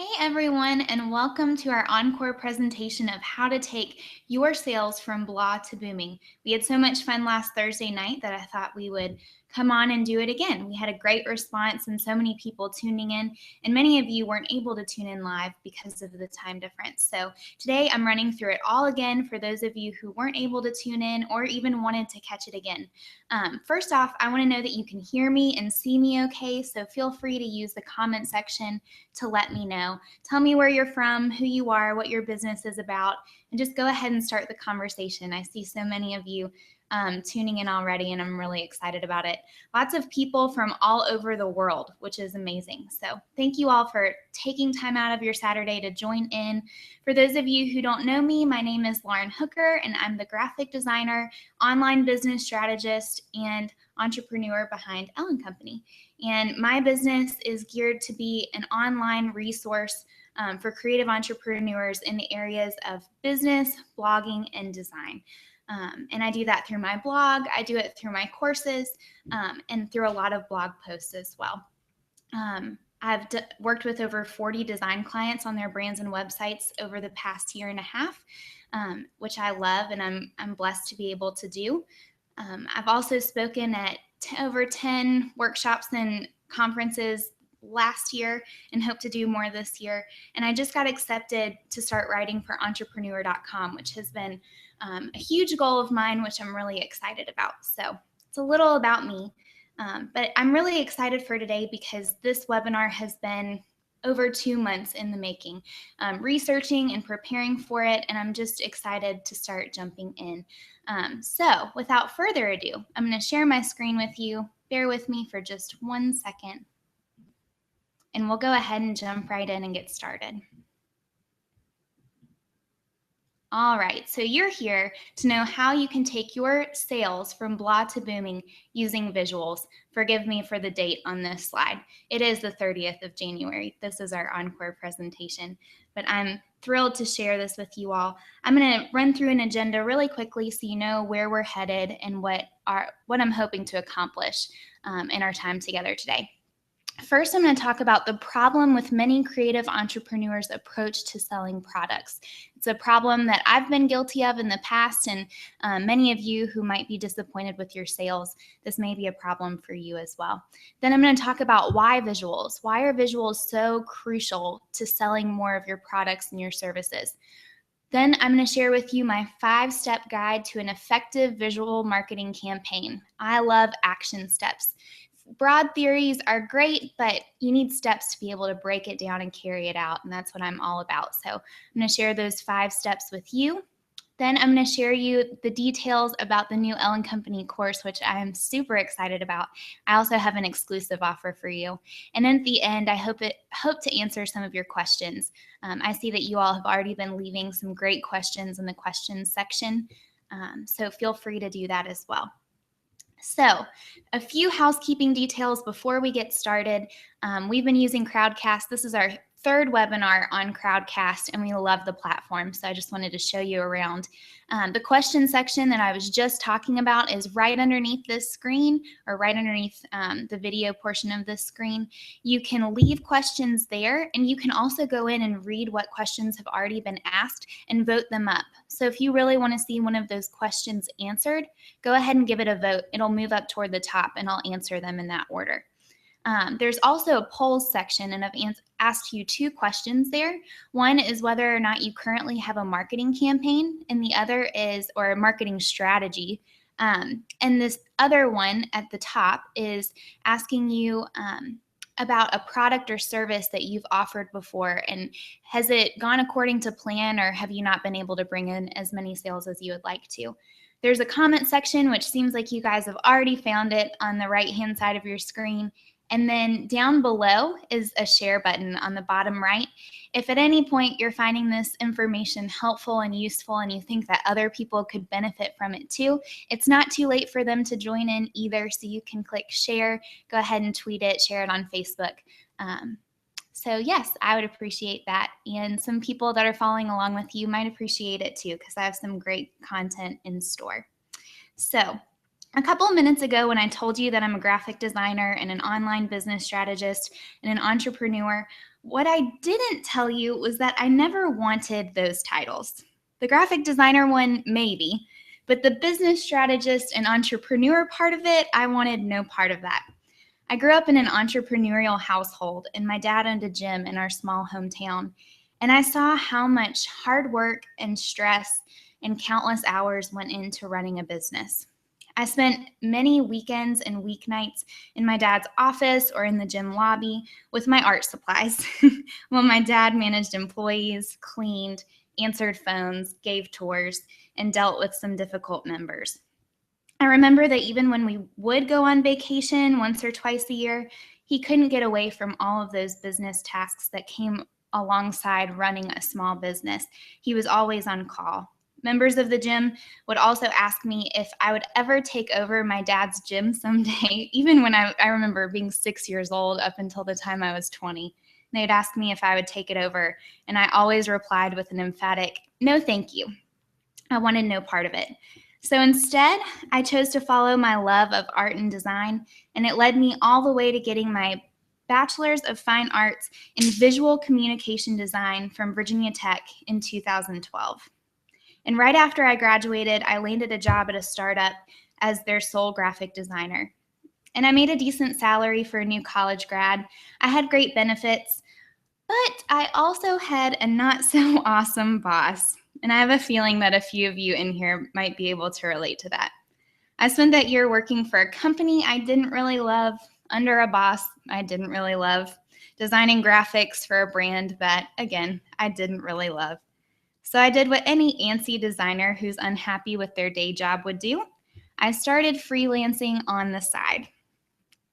Hey everyone, and welcome to our Encore presentation of how to take your sales from blah to booming. We had so much fun last Thursday night that I thought we would come on and do it again. We had a great response and so many people tuning in, and many of you weren't able to tune in live because of the time difference. So today I'm running through it all again for those of you who weren't able to tune in or even wanted to catch it again. First off, I want to know that you can hear me and see me okay, so feel free to use the comment section to let me know. Tell me where you're from, who you are, what your business is about, and just go ahead and start the conversation. I see so many of you tuning in already, and I'm really excited about it. Lots of people from all over the world, which is amazing. So thank you all for taking time out of your Saturday to join in. For those of you who don't know me, my name is Lauren Hooker, and I'm the graphic designer, online business strategist, and entrepreneur behind Ellen Company. And my business is geared to be an online resource for creative entrepreneurs in the areas of business, blogging, and design. And I do that through my blog, I do it through my courses, and through a lot of blog posts as well. I've worked with over 40 design clients on their brands and websites over the past year and a half, which I love and I'm blessed to be able to do. I've also spoken at over 10 workshops and conferences last year and hope to do more this year. And I just got accepted to start writing for entrepreneur.com, which has been a huge goal of mine, which I'm really excited about. So it's a little about me, but I'm really excited for today because this webinar has been over 2 months in the making, researching and preparing for it, and I'm just excited to start jumping in. So without further ado, I'm going to share my screen with you. Bear with me for just 1 second, and we'll go ahead and jump right in and get started. All right, so you're here to know how you can take your sales from blah to booming using visuals. Forgive me for the date on this slide. It is the 30th of January. This is our Encore presentation, but I'm thrilled to share this with you all. I'm going to run through an agenda really quickly so you know where we're headed and what I'm hoping to accomplish in our time together today. First, I'm going to talk about the problem with many creative entrepreneurs' approach to selling products. It's a problem that I've been guilty of in the past, and many of you who might be disappointed with your sales, this may be a problem for you as well. Then I'm going to talk about why visuals. Why are visuals so crucial to selling more of your products and your services? Then I'm going to share with you my 5-step guide to an effective visual marketing campaign. I love action steps. Broad theories are great, but you need steps to be able to break it down and carry it out, and that's what I'm all about. So I'm going to share those 5 steps with you. Then I'm going to share you the details about the new Ellen Company course, which I am super excited about. I also have an exclusive offer for you. And then at the end, I hope to answer some of your questions. I see that you all have already been leaving some great questions in the questions section, so feel free to do that as well. So a few housekeeping details before we get started. We've been using Crowdcast. This is our 3rd webinar on Crowdcast, and we love the platform, so I just wanted to show you around. The question section that I was just talking about is right underneath this screen, or right underneath the video portion of this screen. You can leave questions there, and you can also go in and read what questions have already been asked and vote them up. So if you really want to see one of those questions answered, go ahead and give it a vote. It'll move up toward the top, and I'll answer them in that order. There's also a polls section, and I've asked you 2 questions there. One is whether or not you currently have a marketing campaign, and the other is, or a marketing strategy. And this other one at the top is asking you about a product or service that you've offered before, and has it gone according to plan, or have you not been able to bring in as many sales as you would like to? There's a comment section, which seems like you guys have already found it on the right-hand side of your screen. And then down below is a share button on the bottom right. If at any point you're finding this information helpful and useful and you think that other people could benefit from it too, it's not too late for them to join in either, so you can click share, go ahead and tweet it, share it on Facebook. So yes, I would appreciate that. And some people that are following along with you might appreciate it too, because I have some great content in store. So A couple of minutes ago, when I told you that I'm a graphic designer and an online business strategist and an entrepreneur, what I didn't tell you was that I never wanted those titles. The graphic designer one, maybe, but the business strategist and entrepreneur part of it, I wanted no part of that. I grew up in an entrepreneurial household, and my dad owned a gym in our small hometown. And I saw how much hard work and stress and countless hours went into running a business. I spent many weekends and weeknights in my dad's office or in the gym lobby with my art supplies while my dad managed employees, cleaned, answered phones, gave tours, and dealt with some difficult members. I remember that even when we would go on vacation once or twice a year, he couldn't get away from all of those business tasks that came alongside running a small business. He was always on call. Members of the gym would also ask me if I would ever take over my dad's gym someday, even when I remember being 6 years old up until the time I was 20. They'd ask me if I would take it over, and I always replied with an emphatic, "No, thank you." I wanted no part of it. So instead, I chose to follow my love of art and design, and it led me all the way to getting my Bachelor's of Fine Arts in Visual Communication Design from Virginia Tech in 2012. And right after I graduated, I landed a job at a startup as their sole graphic designer. And I made a decent salary for a new college grad. I had great benefits, but I also had a not so awesome boss. And I have a feeling that a few of you in here might be able to relate to that. I spent that year working for a company I didn't really love, under a boss I didn't really love, designing graphics for a brand that, again, I didn't really love. So I did what any antsy designer who's unhappy with their day job would do. I started freelancing on the side.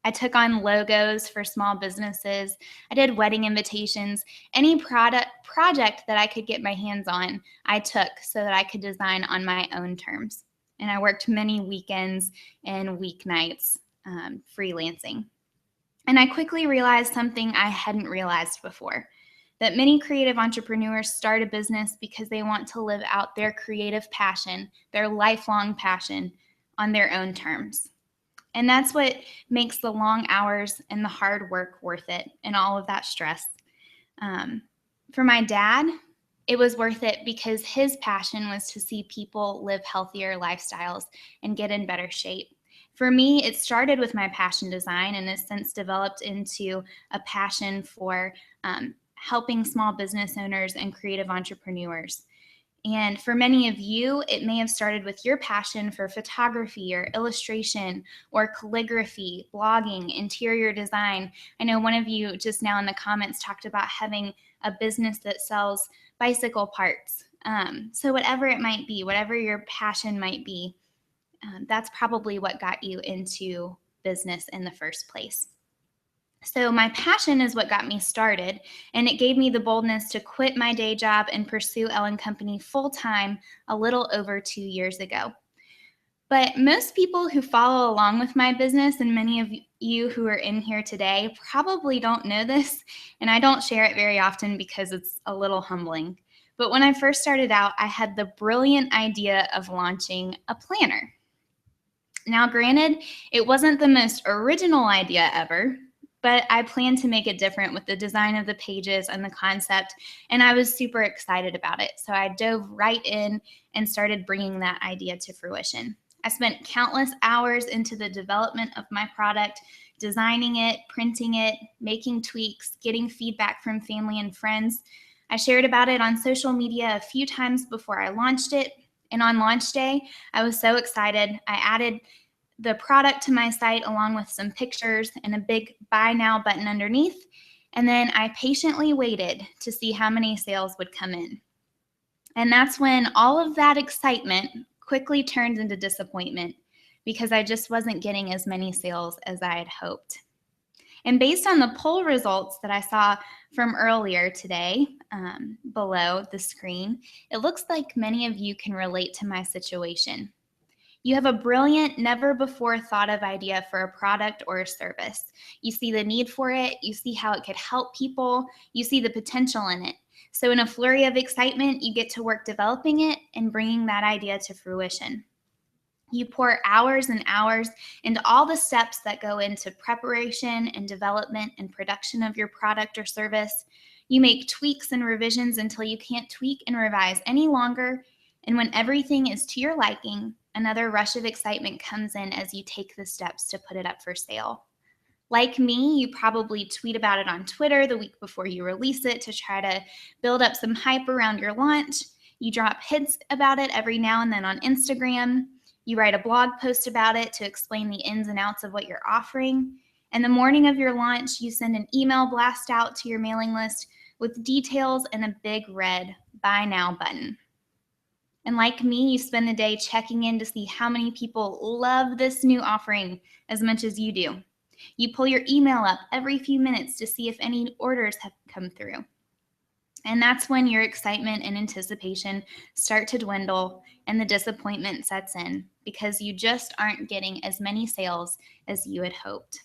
I took on logos for small businesses. I did wedding invitations. Any project that I could get my hands on, I took so that I could design on my own terms. And I worked many weekends and weeknights freelancing. And I quickly realized something I hadn't realized before, that many creative entrepreneurs start a business because they want to live out their creative passion, their lifelong passion, on their own terms. And that's what makes the long hours and the hard work worth it, and all of that stress. For my dad, it was worth it because his passion was to see people live healthier lifestyles and get in better shape. For me, it started with my passion design and has since developed into a passion for helping small business owners and creative entrepreneurs. And for many of you, it may have started with your passion for photography or illustration or calligraphy, blogging, interior design. I know one of you just now in the comments talked about having a business that sells bicycle parts. So whatever it might be, whatever your passion might be, that's probably what got you into business in the first place. So my passion is what got me started, and it gave me the boldness to quit my day job and pursue Ellen Company full-time a little over 2 years ago. But most people who follow along with my business, and many of you who are in here today, probably don't know this, and I don't share it very often because it's a little humbling. But when I first started out, I had the brilliant idea of launching a planner. Now, granted, it wasn't the most original idea ever, but I planned to make it different with the design of the pages and the concept, and I was super excited about it. So I dove right in and started bringing that idea to fruition. I spent countless hours into the development of my product, designing it, printing it, making tweaks, getting feedback from family and friends. I shared about it on social media a few times before I launched it, and on launch day, I was so excited. I added the product to my site along with some pictures and a big buy now button underneath. And then I patiently waited to see how many sales would come in. And that's when all of that excitement quickly turned into disappointment because I just wasn't getting as many sales as I had hoped. And based on the poll results that I saw from earlier today below the screen, it looks like many of you can relate to my situation. You have a brilliant, never before thought of idea for a product or a service. You see the need for it, you see how it could help people, you see the potential in it. So in a flurry of excitement, you get to work developing it and bringing that idea to fruition. You pour hours and hours into all the steps that go into preparation and development and production of your product or service. You make tweaks and revisions until you can't tweak and revise any longer. And when everything is to your liking, another rush of excitement comes in as you take the steps to put it up for sale. Like me, you probably tweet about it on Twitter the week before you release it to try to build up some hype around your launch. You drop hints about it every now and then on Instagram. You write a blog post about it to explain the ins and outs of what you're offering. And the morning of your launch, you send an email blast out to your mailing list with details and a big red buy now button. And like me, you spend the day checking in to see how many people love this new offering as much as you do. You pull your email up every few minutes to see if any orders have come through. And that's when your excitement and anticipation start to dwindle and the disappointment sets in because you just aren't getting as many sales as you had hoped.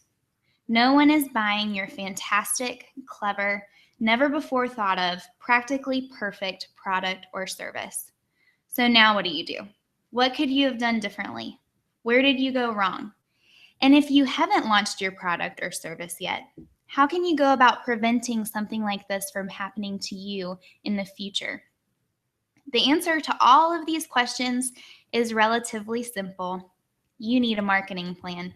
No one is buying your fantastic, clever, never before thought of, practically perfect product or service. So now what do? What could you have done differently? Where did you go wrong? And if you haven't launched your product or service yet, how can you go about preventing something like this from happening to you in the future? The answer to all of these questions is relatively simple. You need a marketing plan.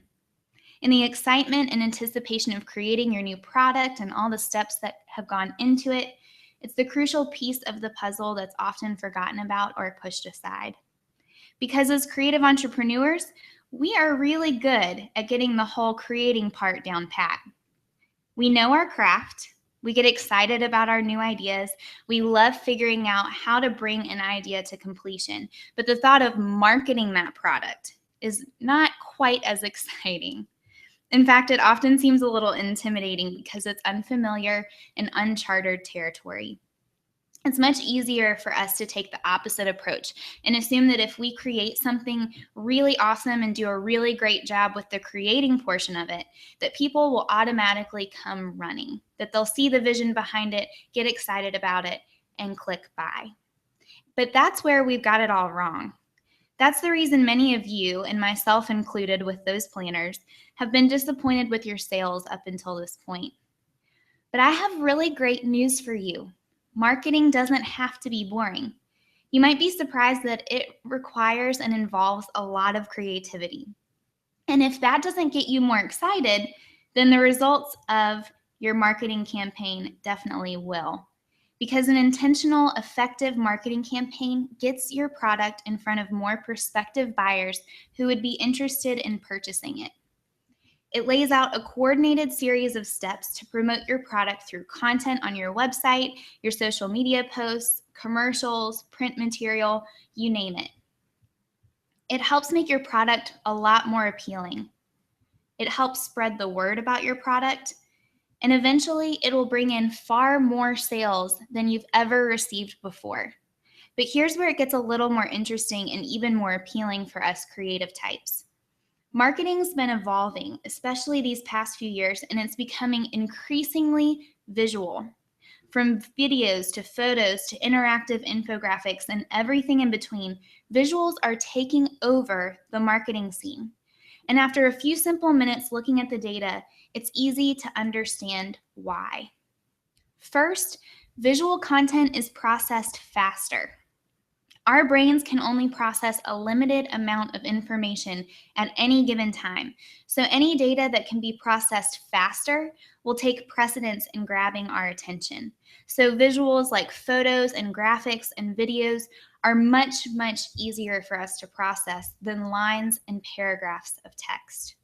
In the excitement and anticipation of creating your new product and all the steps that have gone into it, it's the crucial piece of the puzzle that's often forgotten about or pushed aside. Because as creative entrepreneurs, we are really good at getting the whole creating part down pat. We know our craft. We get excited about our new ideas. We love figuring out how to bring an idea to completion. But the thought of marketing that product is not quite as exciting. In fact, it often seems a little intimidating because it's unfamiliar and uncharted territory. It's much easier for us to take the opposite approach and assume that if we create something really awesome and do a really great job with the creating portion of it, that people will automatically come running, that they'll see the vision behind it, get excited about it, and click buy. But that's where we've got it all wrong. That's the reason many of you, and myself included with those planners, have been disappointed with your sales up until this point. But I have really great news for you. Marketing doesn't have to be boring. You might be surprised that it requires and involves a lot of creativity. And if that doesn't get you more excited, then the results of your marketing campaign definitely will. Because an intentional, effective marketing campaign gets your product in front of more prospective buyers who would be interested in purchasing it. It lays out a coordinated series of steps to promote your product through content on your website, your social media posts, commercials, print material, you name it. It helps make your product a lot more appealing. It helps spread the word about your product, and eventually it will bring in far more sales than you've ever received before. But here's where it gets a little more interesting and even more appealing for us creative types. Marketing's been evolving, especially these past few years, and it's becoming increasingly visual. From videos to photos to interactive infographics and everything in between, visuals are taking over the marketing scene. And after a few simple minutes looking at the data, it's easy to understand why. First, visual content is processed faster. Our brains can only process a limited amount of information at any given time. So any data that can be processed faster will take precedence in grabbing our attention. So visuals like photos and graphics and videos are much, much easier for us to process than lines and paragraphs of text.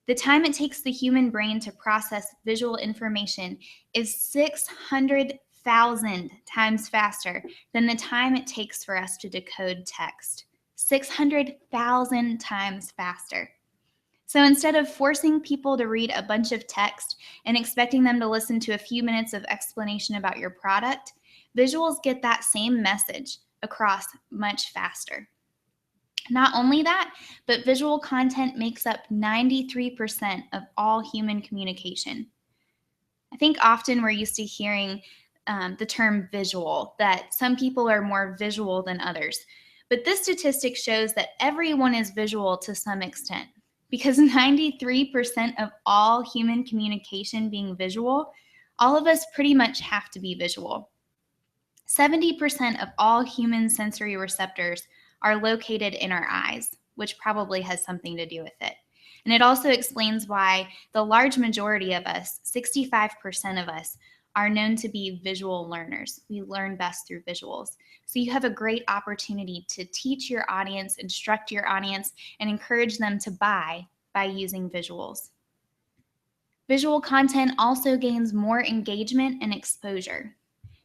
The time it takes the human brain to process visual information is 600,000 times faster than the time it takes for us to decode text. 600,000 times faster. So instead of forcing people to read a bunch of text and expecting them to listen to a few minutes of explanation about your product, visuals get that same message across much faster. Not only that, but visual content makes up 93% of all human communication. I think often we're used to hearing the term visual, that some people are more visual than others. But this statistic shows that everyone is visual to some extent. Because 93% of all human communication being visual, all of us pretty much have to be visual. 70% of all human sensory receptors are located in our eyes, which probably has something to do with it. And it also explains why the large majority of us, 65% of us, are known to be visual learners. We learn best through visuals. So you have a great opportunity to teach your audience, instruct your audience, and encourage them to buy by using visuals. Visual content also gains more engagement and exposure.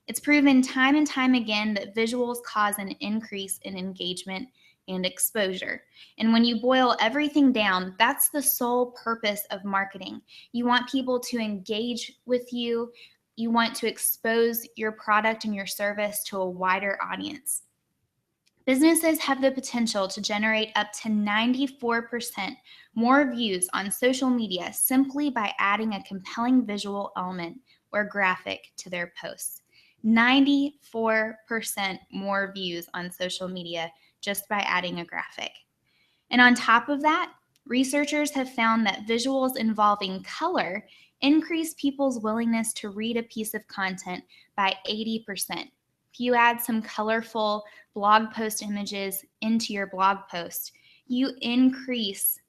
It's proven time and time again that visuals cause an increase in engagement and exposure. And when you boil everything down, that's the sole purpose of marketing. You want people to engage with you. You want to expose your product and your service to a wider audience. Businesses have the potential to generate up to 94% more views on social media simply by adding a compelling visual element or graphic to their posts. 94% more views on social media just by adding a graphic. And on top of that, researchers have found that visuals involving color increase people's willingness to read a piece of content by 80%. If you add some colorful blog post images into your blog post, you increase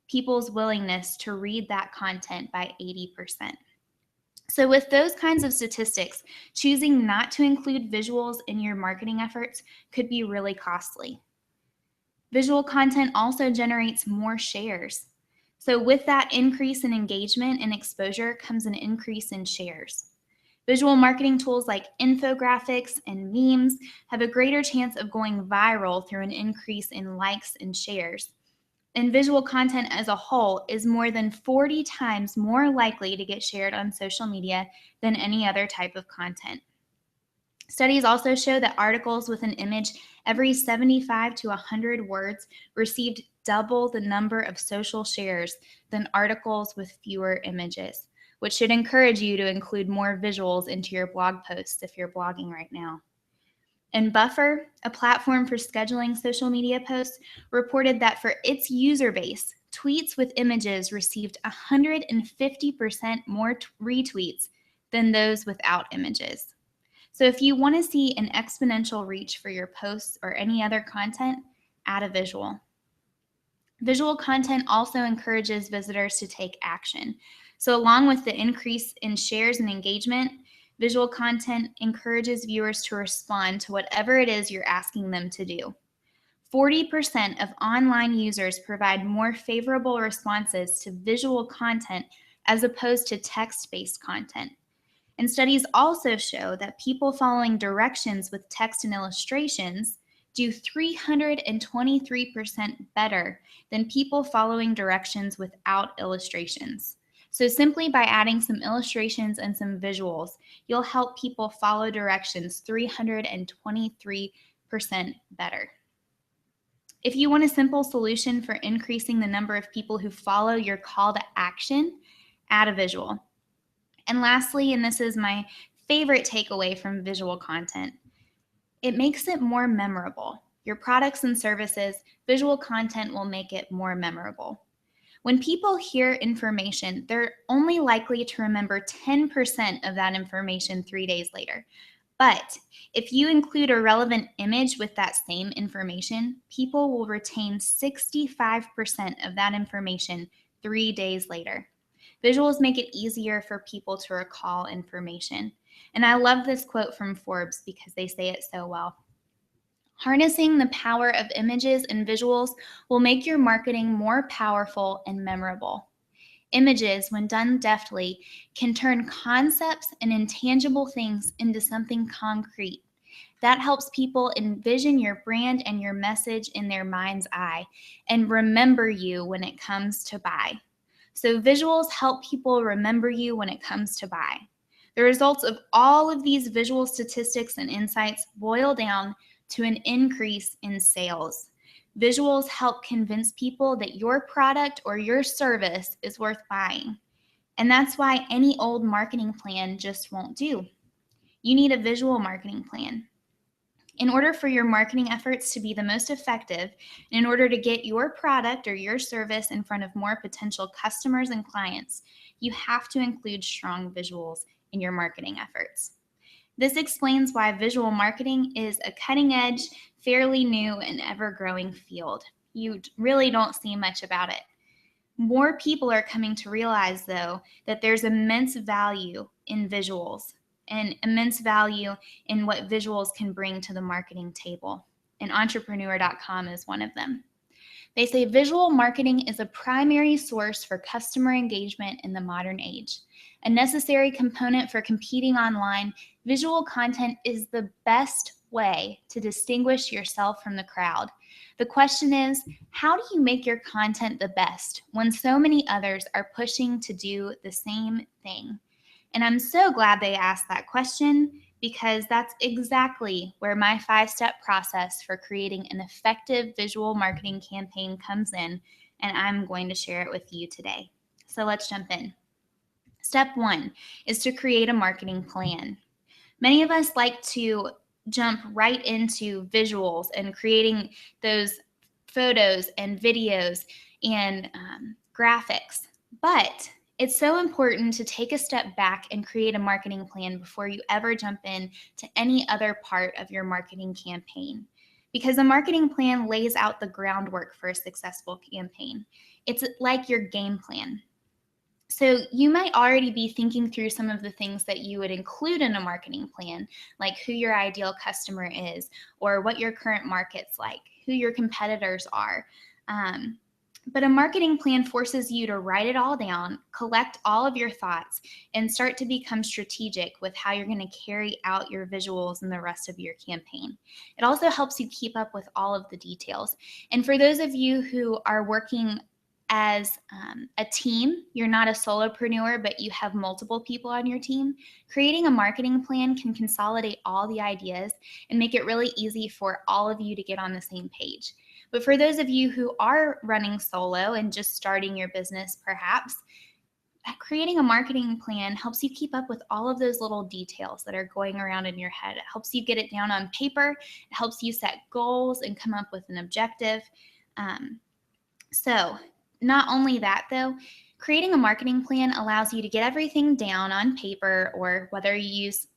people's willingness to read that content by 80%. So with those kinds of statistics, choosing not to include visuals in your marketing efforts could be really costly. Visual content also generates more shares. So with that increase in engagement and exposure comes an increase in shares. Visual marketing tools like infographics and memes have a greater chance of going viral through an increase in likes and shares. And visual content as a whole is more than 40 times more likely to get shared on social media than any other type of content. Studies also show that articles with an image every 75 to 100 words received double the number of social shares than articles with fewer images, which should encourage you to include more visuals into your blog posts if you're blogging right now. And Buffer, a platform for scheduling social media posts, reported that for its user base, tweets with images received 150% more retweets than those without images. So if you want to see an exponential reach for your posts or any other content, add a visual. Visual content also encourages visitors to take action. So along with the increase in shares and engagement, visual content encourages viewers to respond to whatever it is you're asking them to do. 40% of online users provide more favorable responses to visual content as opposed to text-based content. And studies also show that people following directions with text and illustrations do 323% better than people following directions without illustrations. So simply by adding some illustrations and some visuals, you'll help people follow directions 323% better. If you want a simple solution for increasing the number of people who follow your call to action, add a visual. And lastly, and this is my favorite takeaway from visual content, it makes it more memorable. Your products and services, visual content will make it more memorable. When people hear information, they're only likely to remember 10% of that information 3 days later. But if you include a relevant image with that same information, people will retain 65% of that information 3 days later. Visuals make it easier for people to recall information. And I love this quote from Forbes because they say it so well. Harnessing the power of images and visuals will make your marketing more powerful and memorable. Images, when done deftly, can turn concepts and intangible things into something concrete. That helps people envision your brand and your message in their mind's eye and remember you when it comes to buy. So visuals help people remember you when it comes to buy. The results of all of these visual statistics and insights boil down to an increase in sales. Visuals help convince people that your product or your service is worth buying. And that's why any old marketing plan just won't do. You need a visual marketing plan. In order for your marketing efforts to be the most effective, and in order to get your product or your service in front of more potential customers and clients, you have to include strong visuals in your marketing efforts. This explains why visual marketing is a cutting-edge, fairly new, and ever-growing field. You really don't see much about it. More people are coming to realize, though, that there's immense value in visuals and immense value in what visuals can bring to the marketing table. And entrepreneur.com is one of them. They say visual marketing is a primary source for customer engagement in the modern age. A necessary component for competing online, visual content is the best way to distinguish yourself from the crowd. The question is, how do you make your content the best when so many others are pushing to do the same thing? And I'm so glad they asked that question, because that's exactly where my 5-step process for creating an effective visual marketing campaign comes in, and I'm going to share it with you today. So let's jump in. Step 1 is to create a marketing plan. Many of us like to jump right into visuals and creating those photos and videos and graphics, but it's so important to take a step back and create a marketing plan before you ever jump in to any other part of your marketing campaign, because a marketing plan lays out the groundwork for a successful campaign. It's like your game plan. So you might already be thinking through some of the things that you would include in a marketing plan, like who your ideal customer is, or what your current market's like, who your competitors are. But a marketing plan forces you to write it all down, collect all of your thoughts, and start to become strategic with how you're going to carry out your visuals in the rest of your campaign. It also helps you keep up with all of the details. And for those of you who are working as a team, you're not a solopreneur, but you have multiple people on your team, creating a marketing plan can consolidate all the ideas and make it really easy for all of you to get on the same page. But for those of you who are running solo and just starting your business, perhaps, creating a marketing plan helps you keep up with all of those little details that are going around in your head. It helps you get it down on paper. It helps you set goals and come up with an objective. So not only that, though, creating a marketing plan allows you to get everything down on paper, or whether you use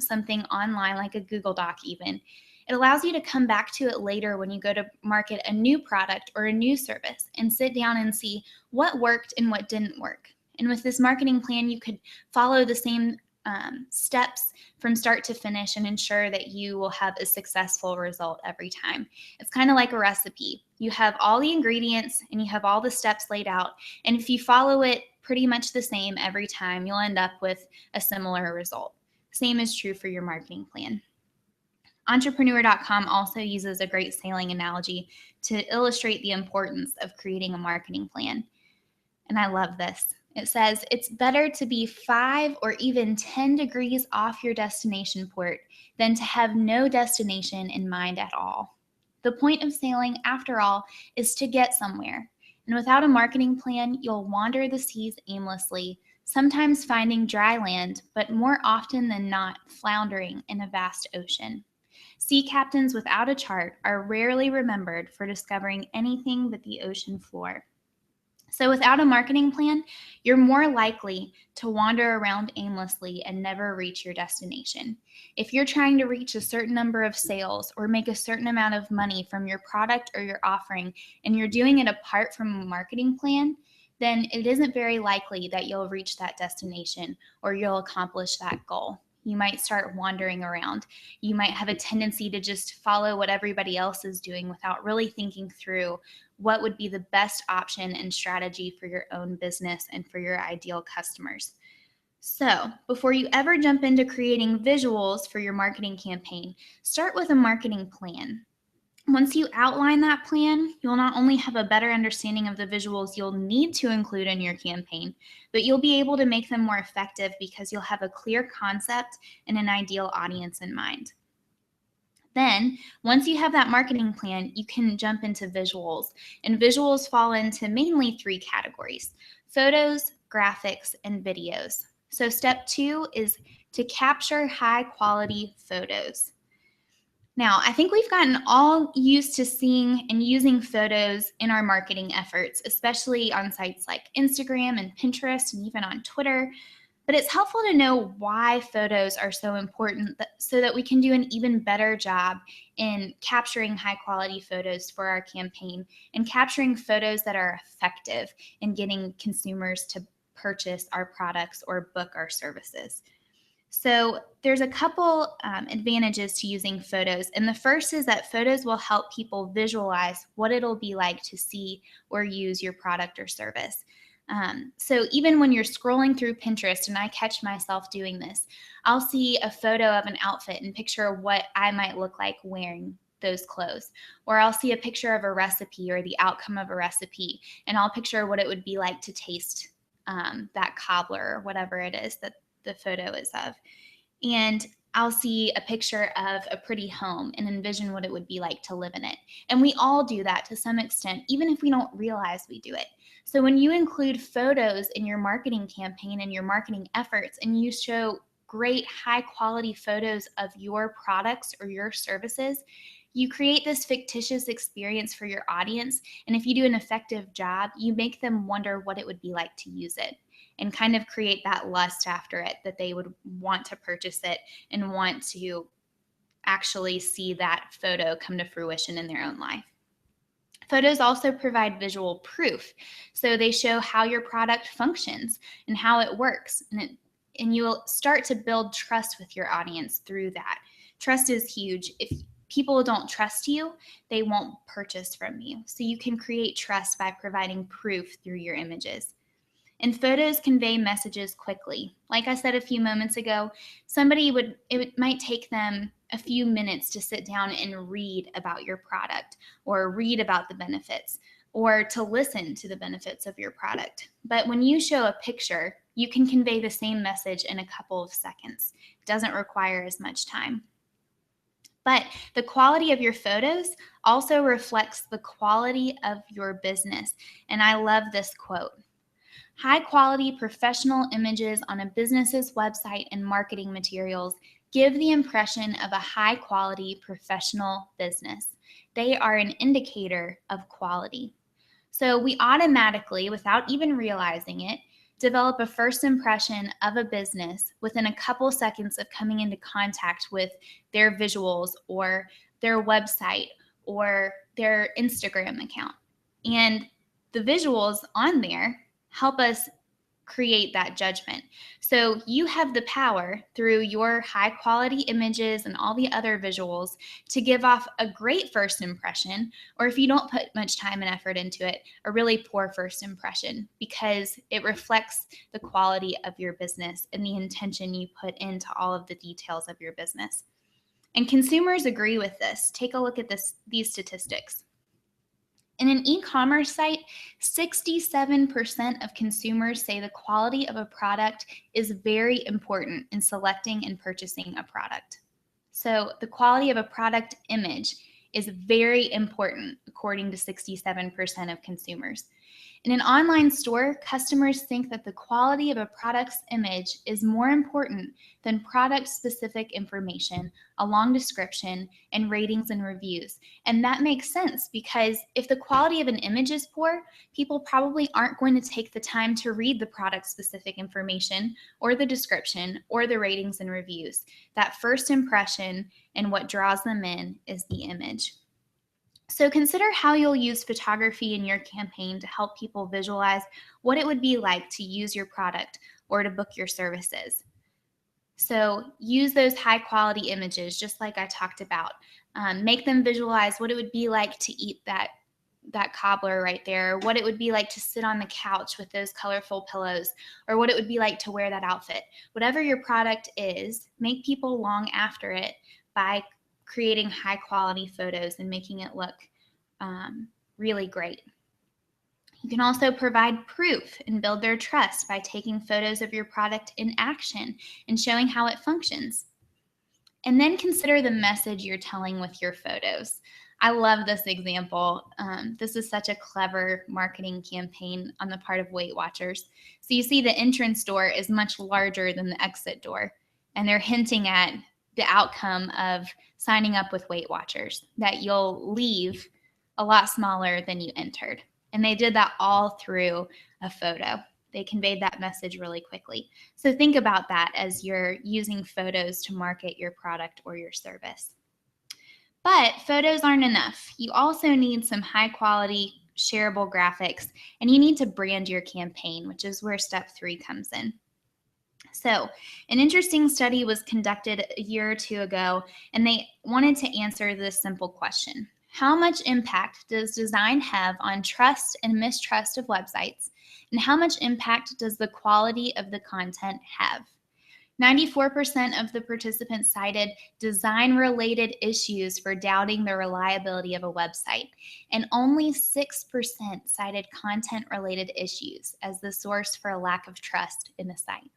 something online like a Google Doc even. It allows you to come back to it later when you go to market a new product or a new service and sit down and see what worked and what didn't work. And with this marketing plan, you could follow the same steps from start to finish and ensure that you will have a successful result every time. It's kind of like a recipe. You have all the ingredients and you have all the steps laid out. And if you follow it pretty much the same every time, you'll end up with a similar result. Same is true for your marketing plan. Entrepreneur.com also uses a great sailing analogy to illustrate the importance of creating a marketing plan. And I love this. It says, it's better to be 5 or even 10 degrees off your destination port than to have no destination in mind at all. The point of sailing, after all, is to get somewhere. And without a marketing plan, you'll wander the seas aimlessly, sometimes finding dry land, but more often than not, floundering in a vast ocean. Sea captains without a chart are rarely remembered for discovering anything but the ocean floor. So without a marketing plan, you're more likely to wander around aimlessly and never reach your destination. If you're trying to reach a certain number of sales or make a certain amount of money from your product or your offering, and you're doing it apart from a marketing plan, then it isn't very likely that you'll reach that destination or you'll accomplish that goal. You might start wandering around. You might have a tendency to just follow what everybody else is doing without really thinking through what would be the best option and strategy for your own business and for your ideal customers. So before you ever jump into creating visuals for your marketing campaign, start with a marketing plan. Once you outline that plan, you'll not only have a better understanding of the visuals you'll need to include in your campaign, but you'll be able to make them more effective because you'll have a clear concept and an ideal audience in mind. Then, once you have that marketing plan, you can jump into visuals. And visuals fall into mainly 3 categories: photos, graphics, and videos. So step 2 is to capture high quality photos. Now, I think we've gotten all used to seeing and using photos in our marketing efforts, especially on sites like Instagram and Pinterest and even on Twitter. But it's helpful to know why photos are so important so that we can do an even better job in capturing high quality photos for our campaign and capturing photos that are effective in getting consumers to purchase our products or book our services. So there's a couple advantages to using photos. And the first is that photos will help people visualize what it'll be like to see or use your product or service. So even when you're scrolling through Pinterest, and I catch myself doing this, I'll see a photo of an outfit and picture what I might look like wearing those clothes. Or I'll see a picture of a recipe or the outcome of a recipe, and I'll picture what it would be like to taste that cobbler or whatever it is that the photo is of. And I'll see a picture of a pretty home and envision what it would be like to live in it. And we all do that to some extent, even if we don't realize we do it. So when you include photos in your marketing campaign and your marketing efforts, and you show great high quality photos of your products or your services, you create this fictitious experience for your audience. And if you do an effective job, you make them wonder what it would be like to use it and kind of create that lust after it, that they would want to purchase it and want to actually see that photo come to fruition in their own life. Photos also provide visual proof. So they show how your product functions and how it works. And you will start to build trust with your audience through that. Trust is huge. If people don't trust you, they won't purchase from you. So you can create trust by providing proof through your images. And photos convey messages quickly. Like I said a few moments ago, it might take them a few minutes to sit down and read about your product or read about the benefits or to listen to the benefits of your product. But when you show a picture, you can convey the same message in a couple of seconds. It doesn't require as much time. But the quality of your photos also reflects the quality of your business. And I love this quote. High-quality professional images on a business's website and marketing materials give the impression of a high-quality professional business. They are an indicator of quality. So we automatically, without even realizing it, develop a first impression of a business within a couple seconds of coming into contact with their visuals or their website or their Instagram account. And the visuals on there help us create that judgment. So you have the power through your high quality images and all the other visuals to give off a great first impression, or if you don't put much time and effort into it, a really poor first impression, because it reflects the quality of your business and the intention you put into all of the details of your business. And consumers agree with this. Take a look at these statistics. In an e-commerce site, 67% of consumers say the quality of a product is very important in selecting and purchasing a product. So the quality of a product image is very important, according to 67% of consumers. In an online store, customers think that the quality of a product's image is more important than product-specific information, a long description, and ratings and reviews. And that makes sense, because if the quality of an image is poor, people probably aren't going to take the time to read the product-specific information or the description or the ratings and reviews. That first impression and what draws them in is the image. So consider how you'll use photography in your campaign to help people visualize what it would be like to use your product or to book your services. So use those high quality images, just like I talked about. Make them visualize what it would be like to eat that cobbler right there, what it would be like to sit on the couch with those colorful pillows, or what it would be like to wear that outfit. Whatever your product is, make people long after it by creating high quality photos and making it look really great. You can also provide proof and build their trust by taking photos of your product in action and showing how it functions. And then consider the message you're telling with your photos. I love this example. This is such a clever marketing campaign on the part of Weight Watchers. So you see the entrance door is much larger than the exit door, and they're hinting at the outcome of signing up with Weight Watchers, that you'll leave a lot smaller than you entered. And they did that all through a photo. They conveyed that message really quickly. So think about that as you're using photos to market your product or your service. But photos aren't enough. You also need some high quality, shareable graphics, and you need to brand your campaign, which is where step 3 comes in. So, an interesting study was conducted a year or two ago, and they wanted to answer this simple question: how much impact does design have on trust and mistrust of websites? And how much impact does the quality of the content have? 94% of the participants cited design-related issues for doubting the reliability of a website, and only 6% cited content-related issues as the source for a lack of trust in a site.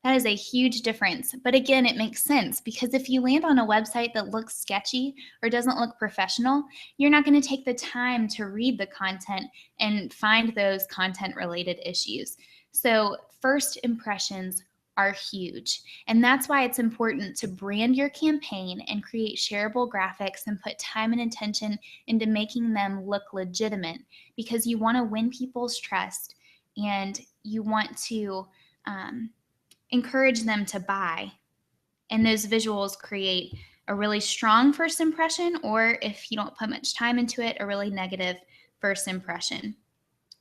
That is a huge difference. But again, it makes sense, because if you land on a website that looks sketchy or doesn't look professional, you're not going to take the time to read the content and find those content-related issues. So first impressions are huge. And that's why it's important to brand your campaign and create shareable graphics and put time and attention into making them look legitimate, because you want to win people's trust and you want to encourage them to buy. And those visuals create a really strong first impression, or if you don't put much time into it, a really negative first impression.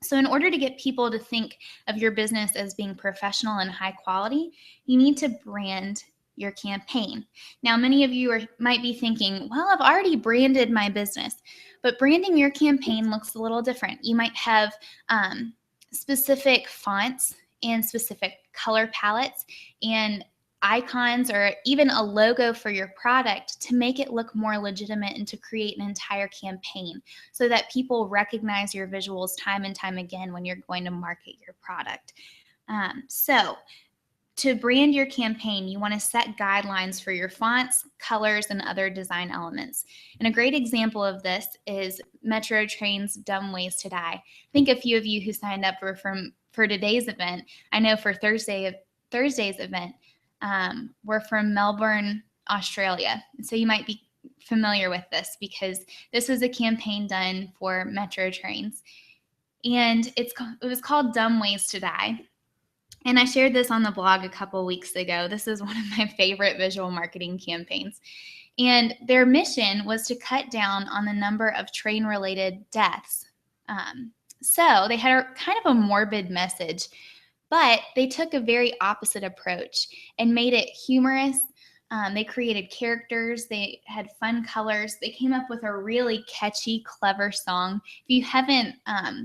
So in order to get people to think of your business as being professional and high quality, you need to brand your campaign. Now, many of you might be thinking, well, I've already branded my business, but branding your campaign looks a little different. You might have specific fonts and specific color palettes and icons, or even a logo for your product to make it look more legitimate and to create an entire campaign so that people recognize your visuals time and time again when you're going to market your product. So to brand your campaign, you want to set guidelines for your fonts, colors, and other design elements. And a great example of this is Metro Train's Dumb Ways to Die. I think a few of you who signed up for today's event, I know for Thursday's event, we're from Melbourne, Australia. So you might be familiar with this, because this was a campaign done for Metro Trains. And it was called Dumb Ways to Die. And I shared this on the blog a couple weeks ago. This is one of my favorite visual marketing campaigns. And their mission was to cut down on the number of train-related deaths. So they had kind of a morbid message, but they took a very opposite approach and made it humorous. They created characters. They had fun colors. They came up with a really catchy, clever song. If you haven't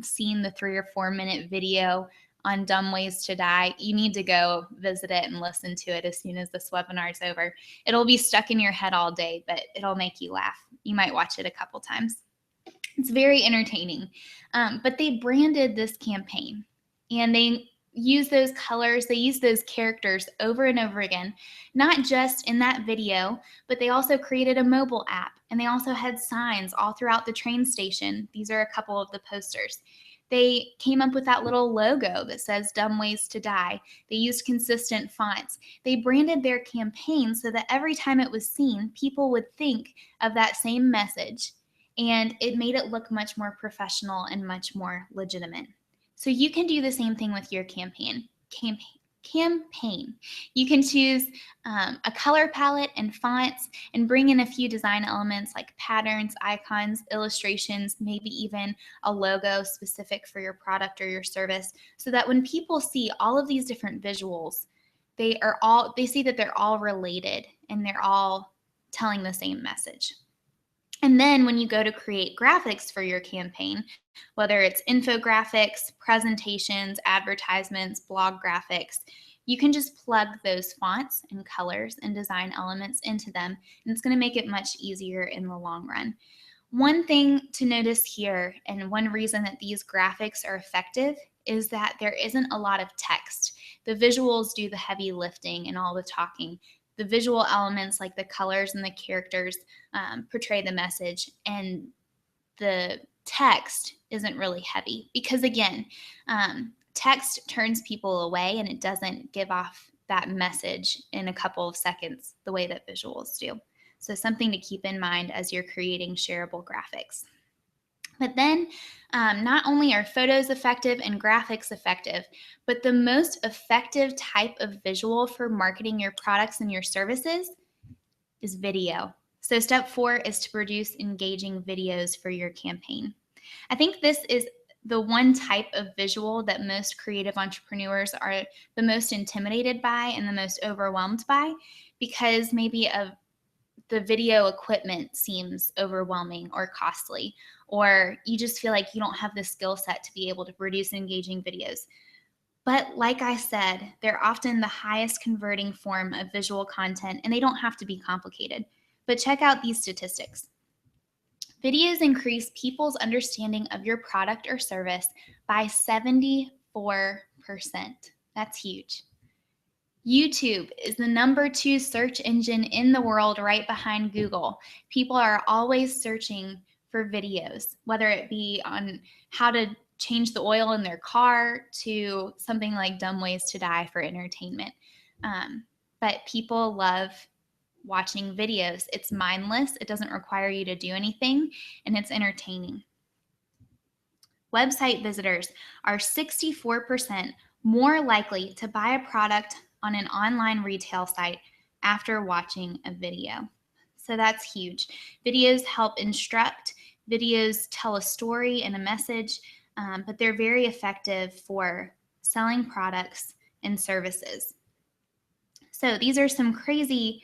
seen the 3 or 4 minute video on Dumb Ways to Die, you need to go visit it and listen to it as soon as this webinar is over. It'll be stuck in your head all day, but it'll make you laugh. You might watch it a couple times. It's very entertaining. But they branded this campaign, and they use those colors, they use those characters over and over again, not just in that video, but they also created a mobile app, and they also had signs all throughout the train station. These are a couple of the posters. They came up with that little logo that says Dumb Ways to Die. They used consistent fonts. They branded their campaign so that every time it was seen, people would think of that same message, and it made it look much more professional and much more legitimate. So you can do the same thing with your campaign. You can choose a color palette and fonts and bring in a few design elements like patterns, icons, illustrations, maybe even a logo specific for your product or your service, so that when people see all of these different visuals, they see that they're all related and they're all telling the same message. And then when you go to create graphics for your campaign, whether it's infographics, presentations, advertisements, blog graphics, you can just plug those fonts and colors and design elements into them, and it's going to make it much easier in the long run. One thing to notice here, and one reason that these graphics are effective, is that there isn't a lot of text. The visuals do the heavy lifting and all the talking. The visual elements like the colors and the characters portray the message, and the text isn't really heavy, because again, text turns people away and it doesn't give off that message in a couple of seconds the way that visuals do. So something to keep in mind as you're creating shareable graphics. But then not only are photos effective and graphics effective, but the most effective type of visual for marketing your products and your services is video. So step 4 is to produce engaging videos for your campaign. I think this is the one type of visual that most creative entrepreneurs are the most intimidated by and the most overwhelmed by, because maybe the video equipment seems overwhelming or costly, or you just feel like you don't have the skill set to be able to produce engaging videos. But like I said, they're often the highest converting form of visual content, and they don't have to be complicated. But check out these statistics. Videos increase people's understanding of your product or service by 74%. That's huge. YouTube is the #2 search engine in the world, right behind Google. People are always searching for videos, whether it be on how to change the oil in their car to something like Dumb Ways to Die for entertainment. But people love watching videos. It's mindless, it doesn't require you to do anything, and it's entertaining. Website visitors are 64% more likely to buy a product on an online retail site after watching a video. So that's huge. Videos help instruct, videos tell a story and a message, but they're very effective for selling products and services. So these are some crazy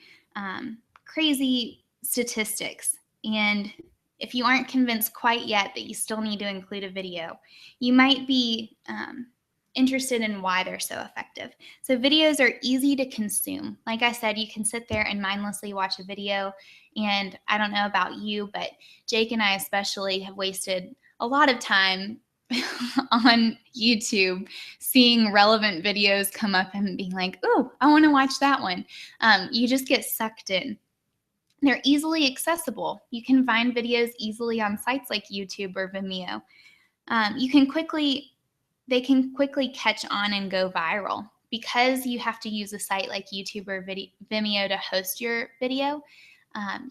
statistics. And if you aren't convinced quite yet that you still need to include a video, you might be interested in why they're so effective. So videos are easy to consume. Like I said, you can sit there and mindlessly watch a video. And I don't know about you, but Jake and I especially have wasted a lot of time on YouTube seeing relevant videos come up and being like, oh, I want to watch that one. You just get sucked in. They're easily accessible. You can find videos easily on sites like YouTube or Vimeo. They can quickly catch on and go viral. Because you have to use a site like YouTube or Vimeo to host your video,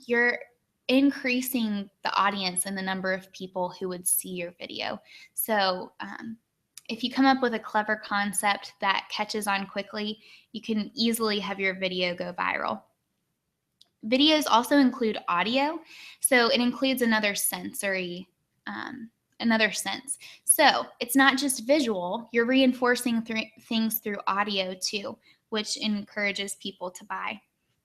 you're increasing the audience and the number of people who would see your video. So if you come up with a clever concept that catches on quickly, you can easily have your video go viral. Videos also include audio, so it includes another sense. So it's not just visual, you're reinforcing things through audio too, which encourages people to buy.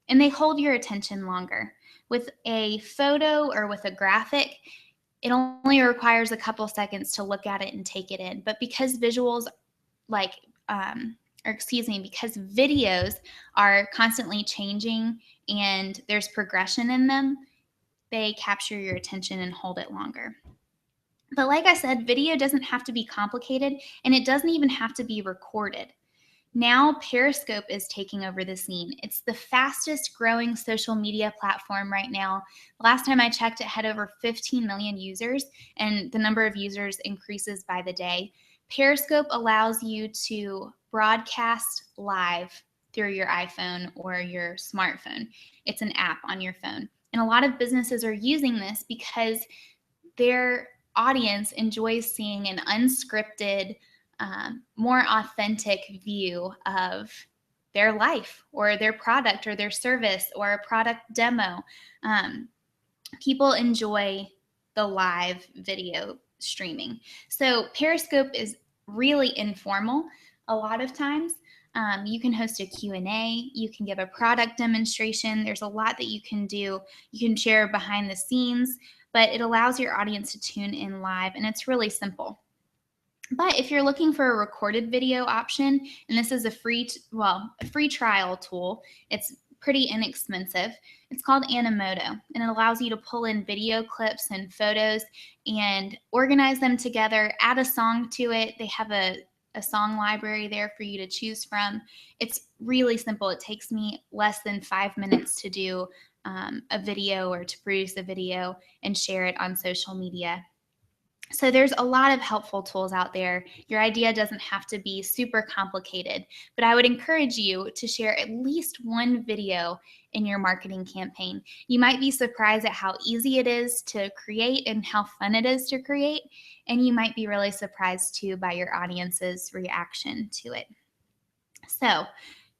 And they hold your attention longer. With a photo or with a graphic, it only requires a couple seconds to look at it and take it in. But because videos are constantly changing and there's progression in them, they capture your attention and hold it longer. But like I said, video doesn't have to be complicated, and it doesn't even have to be recorded. Now Periscope is taking over the scene. It's the fastest growing social media platform right now. Last time I checked, it had over 15 million users, and the number of users increases by the day. Periscope allows you to broadcast live through your iPhone or your smartphone. It's an app on your phone. And a lot of businesses are using this because their audience enjoys seeing an unscripted, more authentic view of their life or their product or their service or a product demo. People enjoy the live video streaming. So Periscope is really informal a lot of times. You can host a Q&A, you can give a product demonstration. There's a lot that you can do. You can share behind the scenes, but it allows your audience to tune in live, and it's really simple. But if you're looking for a recorded video option, and this is a free trial tool, it's pretty inexpensive. It's called Animoto, and it allows you to pull in video clips and photos and organize them together, add a song to it. They have a song library there for you to choose from. It's really simple. It takes me less than 5 minutes to do a video or to produce a video and share it on social media. So there's a lot of helpful tools out there. Your idea doesn't have to be super complicated, but I would encourage you to share at least one video in your marketing campaign. You might be surprised at how easy it is to create and how fun it is to create, and you might be really surprised too by your audience's reaction to it. So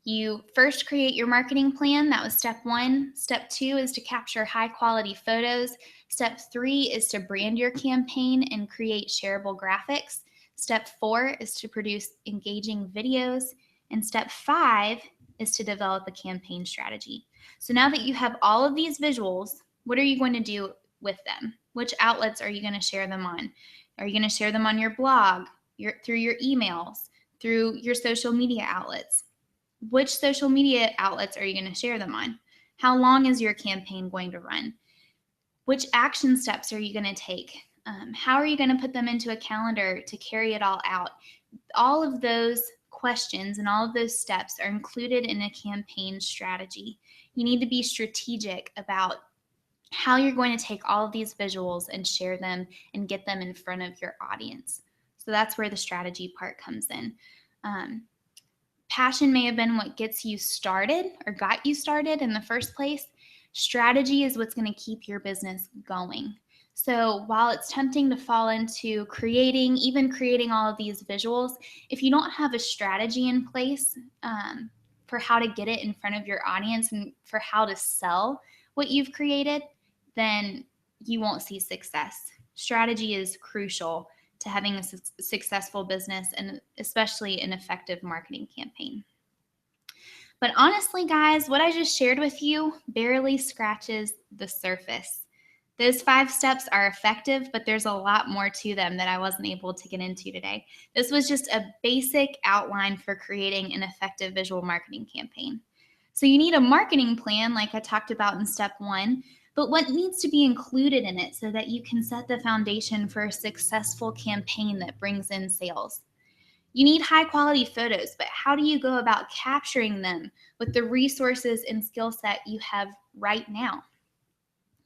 you first create your marketing plan. That was step 1. Step 2 is to capture high quality photos. Step 3 is to brand your campaign and create shareable graphics. Step 4 is to produce engaging videos. And step 5 is to develop a campaign strategy. So now that you have all of these visuals, what are you going to do with them? Which outlets are you going to share them on? Are you going to share them on your blog, through your emails, through your social media outlets? Which social media outlets are you going to share them on? How long is your campaign going to run? Which action steps are you going to take? How are you going to put them into a calendar to carry it all out? All of those questions and all of those steps are included in a campaign strategy. You need to be strategic about how you're going to take all of these visuals and share them and get them in front of your audience. So that's where the strategy part comes in. Passion may have been what gets you started or got you started in the first place. Strategy is what's going to keep your business going. So while it's tempting to fall into even creating all of these visuals, if you don't have a strategy in place for how to get it in front of your audience and for how to sell what you've created, then you won't see success. Strategy is crucial to having a successful business and especially an effective marketing campaign. But honestly, guys, what I just shared with you barely scratches the surface. Those 5 steps are effective, but there's a lot more to them that I wasn't able to get into today. This was just a basic outline for creating an effective visual marketing campaign. So you need a marketing plan like I talked about in step 1, but what needs to be included in it so that you can set the foundation for a successful campaign that brings in sales? You need high quality photos, but how do you go about capturing them with the resources and skill set you have right now?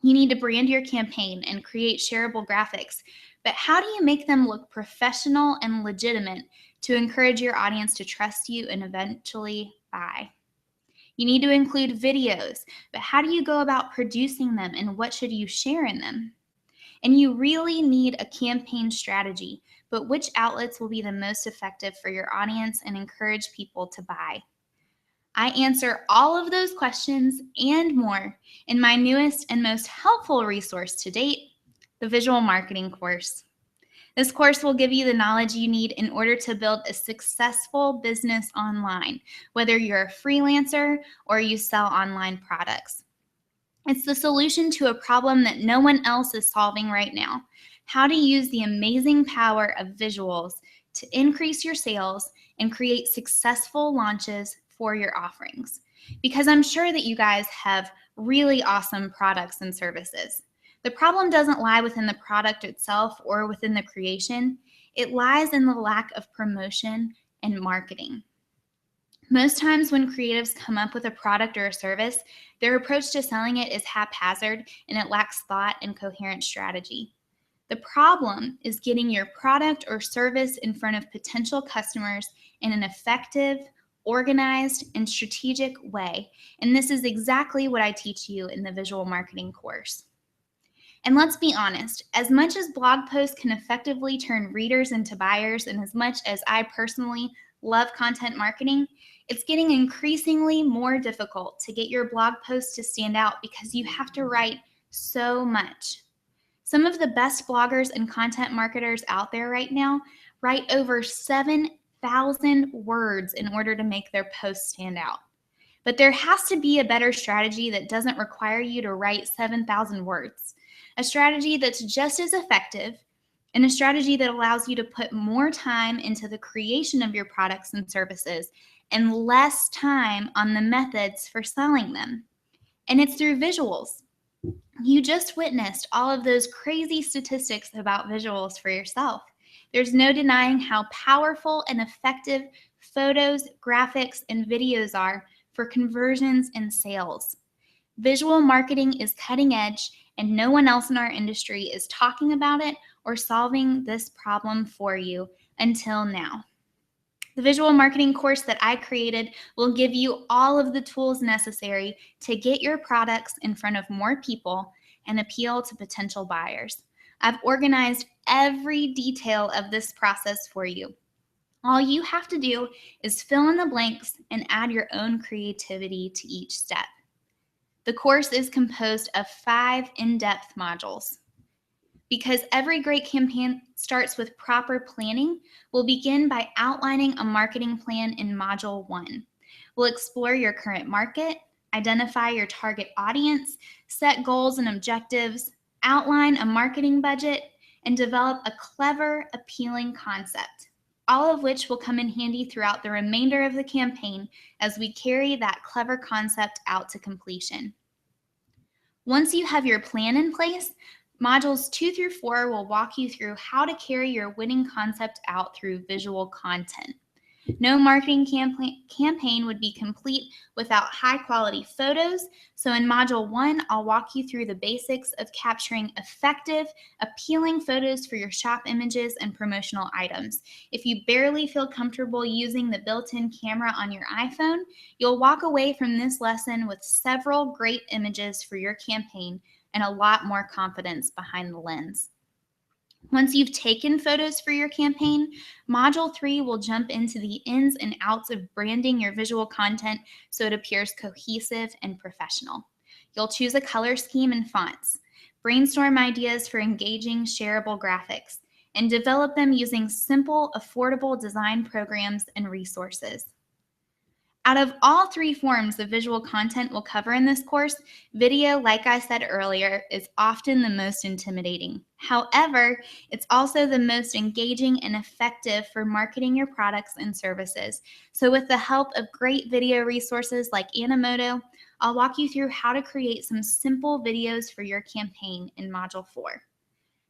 You need to brand your campaign and create shareable graphics, but how do you make them look professional and legitimate to encourage your audience to trust you and eventually buy? You need to include videos, but how do you go about producing them and what should you share in them? And you really need a campaign strategy, but which outlets will be the most effective for your audience and encourage people to buy? I answer all of those questions and more in my newest and most helpful resource to date, the Visual Marketing course. This course will give you the knowledge you need in order to build a successful business online, whether you're a freelancer or you sell online products. It's the solution to a problem that no one else is solving right now: how to use the amazing power of visuals to increase your sales and create successful launches for your offerings. Because I'm sure that you guys have really awesome products and services. The problem doesn't lie within the product itself or within the creation. It lies in the lack of promotion and marketing. Most times when creatives come up with a product or a service, their approach to selling it is haphazard and it lacks thought and coherent strategy. The problem is getting your product or service in front of potential customers in an effective, organized, and strategic way. And this is exactly what I teach you in the Visual Marketing course. And let's be honest, as much as blog posts can effectively turn readers into buyers, and as much as I personally love content marketing, it's getting increasingly more difficult to get your blog posts to stand out because you have to write so much. Some of the best bloggers and content marketers out there right now write over 7,000 words in order to make their posts stand out. But there has to be a better strategy that doesn't require you to write 7,000 words. A strategy that's just as effective, and a strategy that allows you to put more time into the creation of your products and services and less time on the methods for selling them. And it's through visuals. You just witnessed all of those crazy statistics about visuals for yourself. There's no denying how powerful and effective photos, graphics, and videos are for conversions and sales. Visual marketing is cutting edge, and no one else in our industry is talking about it or solving this problem for you until now. The visual marketing course that I created will give you all of the tools necessary to get your products in front of more people and appeal to potential buyers. I've organized every detail of this process for you. All you have to do is fill in the blanks and add your own creativity to each step. The course is composed of 5 in-depth modules. Because every great campaign starts with proper planning, we'll begin by outlining a marketing plan in Module 1. We'll explore your current market, identify your target audience, set goals and objectives, outline a marketing budget, and develop a clever, appealing concept, all of which will come in handy throughout the remainder of the campaign as we carry that clever concept out to completion. Once you have your plan in place, Modules 2 through 4 will walk you through how to carry your winning concept out through visual content. No marketing campaign would be complete without high-quality photos, so in Module 1, I'll walk you through the basics of capturing effective, appealing photos for your shop images and promotional items. If you barely feel comfortable using the built-in camera on your iPhone, you'll walk away from this lesson with several great images for your campaign and a lot more confidence behind the lens. Once you've taken photos for your campaign, Module 3 will jump into the ins and outs of branding your visual content so it appears cohesive and professional. You'll choose a color scheme and fonts, brainstorm ideas for engaging, shareable graphics, and develop them using simple, affordable design programs and resources. Out of all 3 forms of visual content we'll cover in this course, video, like I said earlier, is often the most intimidating. However, it's also the most engaging and effective for marketing your products and services. So with the help of great video resources like Animoto, I'll walk you through how to create some simple videos for your campaign in Module 4.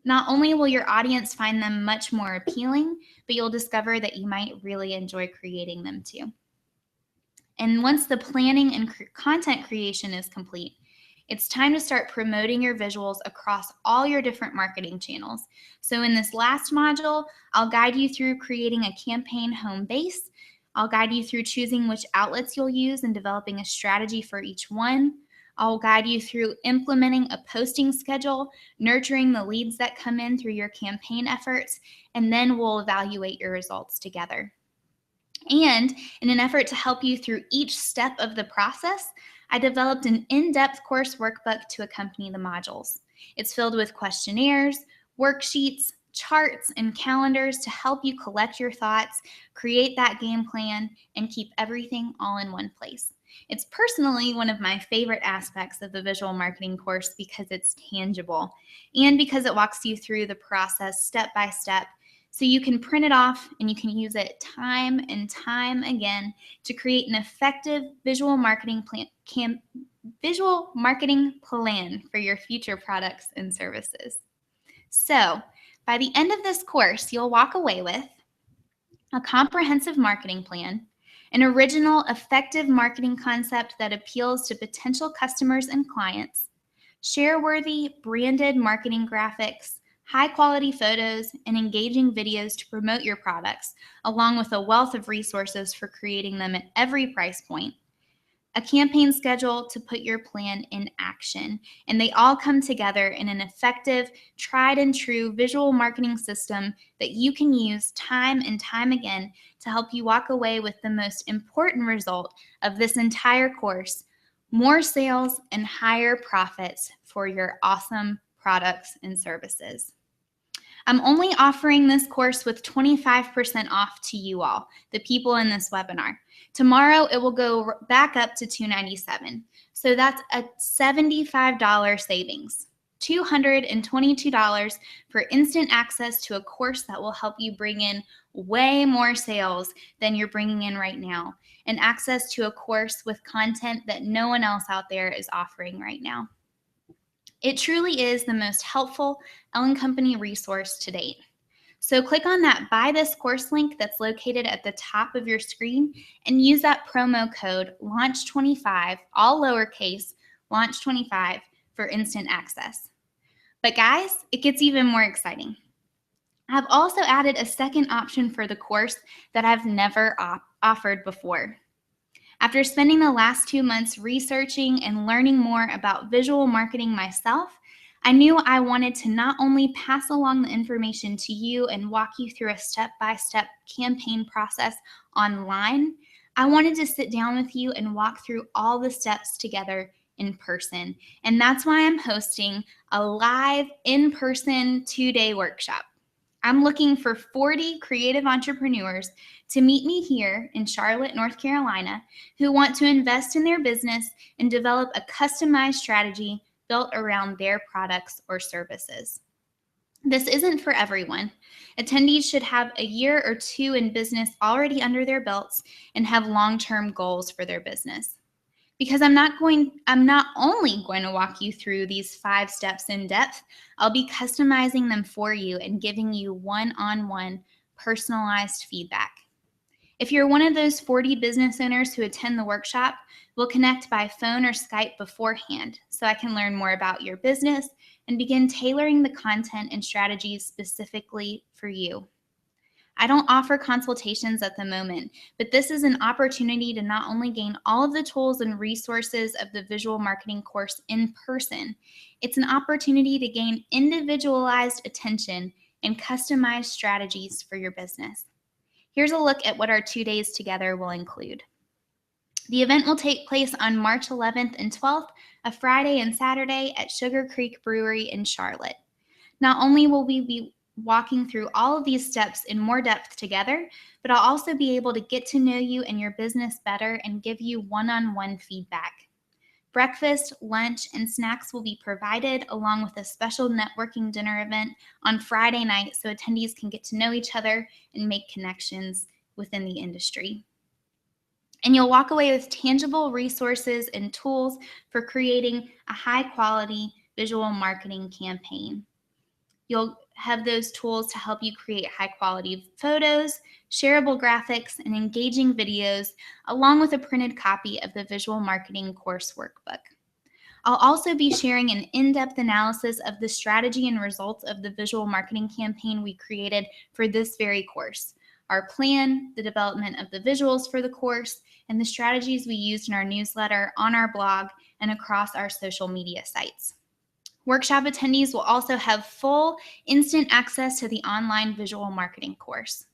Not only will your audience find them much more appealing, but you'll discover that you might really enjoy creating them too. And once the planning and content creation is complete, it's time to start promoting your visuals across all your different marketing channels. So in this last module, I'll guide you through creating a campaign home base. I'll guide you through choosing which outlets you'll use and developing a strategy for each one. I'll guide you through implementing a posting schedule, nurturing the leads that come in through your campaign efforts, and then we'll evaluate your results together. And in an effort to help you through each step of the process, I developed an in-depth course workbook to accompany the modules. It's filled with questionnaires, worksheets, charts, and calendars to help you collect your thoughts, create that game plan, and keep everything all in one place. It's personally one of my favorite aspects of the visual marketing course because it's tangible and because it walks you through the process step by step. So you can print it off and you can use it time and time again to create an effective visual marketing plan for your future products and services. So by the end of this course, you'll walk away with a comprehensive marketing plan, an original, effective marketing concept that appeals to potential customers and clients, share-worthy, branded marketing graphics, high-quality photos, and engaging videos to promote your products, along with a wealth of resources for creating them at every price point, a campaign schedule to put your plan in action, and they all come together in an effective, tried and true visual marketing system that you can use time and time again to help you walk away with the most important result of this entire course: more sales and higher profits for your awesome products and services. I'm only offering this course with 25% off to you all, the people in this webinar. Tomorrow, it will go back up to $297. So that's a $75 savings, $222 for instant access to a course that will help you bring in way more sales than you're bringing in right now, and access to a course with content that no one else out there is offering right now. It truly is the most helpful Ellen Company resource to date. So click on that Buy This Course link that's located at the top of your screen and use that promo code LAUNCH25, all lowercase, LAUNCH25 for instant access. But guys, it gets even more exciting. I've also added a second option for the course that I've never offered before. After spending the last 2 months researching and learning more about visual marketing myself, I knew I wanted to not only pass along the information to you and walk you through a step-by-step campaign process online, I wanted to sit down with you and walk through all the steps together in person. And that's why I'm hosting a live in-person 2-day workshop. I'm looking for 40 creative entrepreneurs to meet me here in Charlotte, North Carolina, who want to invest in their business and develop a customized strategy built around their products or services. This isn't for everyone. Attendees should have a year or 2 in business already under their belts and have long-term goals for their business. Because I'm not only going to walk you through these 5 steps in depth, I'll be customizing them for you and giving you one-on-one personalized feedback. If you're one of those 40 business owners who attend the workshop, we'll connect by phone or Skype beforehand so I can learn more about your business and begin tailoring the content and strategies specifically for you. I don't offer consultations at the moment, but this is an opportunity to not only gain all of the tools and resources of the visual marketing course in person, it's an opportunity to gain individualized attention and customized strategies for your business. Here's a look at what our 2 days together will include. The event will take place on March 11th and 12th, a Friday and Saturday at Sugar Creek Brewery in Charlotte. Not only will we be walking through all of these steps in more depth together, but I'll also be able to get to know you and your business better and give you one-on-one feedback. Breakfast, lunch, and snacks will be provided along with a special networking dinner event on Friday night so attendees can get to know each other and make connections within the industry. And you'll walk away with tangible resources and tools for creating a high-quality visual marketing campaign. You'll have those tools to help you create high-quality photos, shareable graphics, and engaging videos, along with a printed copy of the visual marketing course workbook. I'll also be sharing an in-depth analysis of the strategy and results of the visual marketing campaign we created for this very course, our plan, the development of the visuals for the course, and the strategies we used in our newsletter, on our blog, and across our social media sites. Workshop attendees will also have full instant access to the online visual marketing course.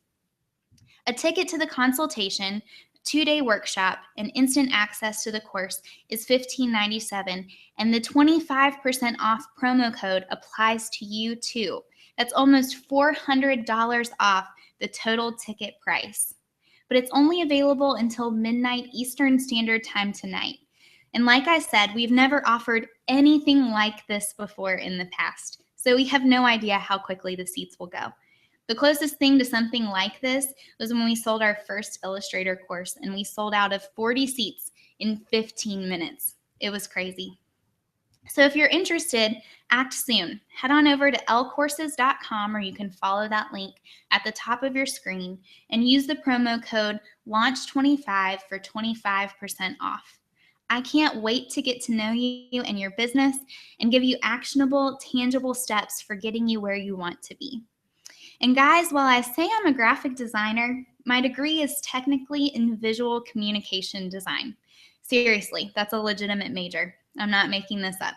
A ticket to the consultation, 2-day workshop, and instant access to the course is $15.97, and the 25% off promo code applies to you too. That's almost $400 off the total ticket price. But it's only available until midnight Eastern Standard Time tonight. And like I said, we've never offered anything like this before in the past, so we have no idea how quickly the seats will go. The closest thing to something like this was when we sold our first Illustrator course, and we sold out of 40 seats in 15 minutes. It was crazy. So if you're interested, act soon. Head on over to lcourses.com, or you can follow that link at the top of your screen and use the promo code LAUNCH25 for 25% off. I can't wait to get to know you and your business and give you actionable, tangible steps for getting you where you want to be. And guys, while I say I'm a graphic designer, my degree is technically in visual communication design. Seriously, that's a legitimate major. I'm not making this up.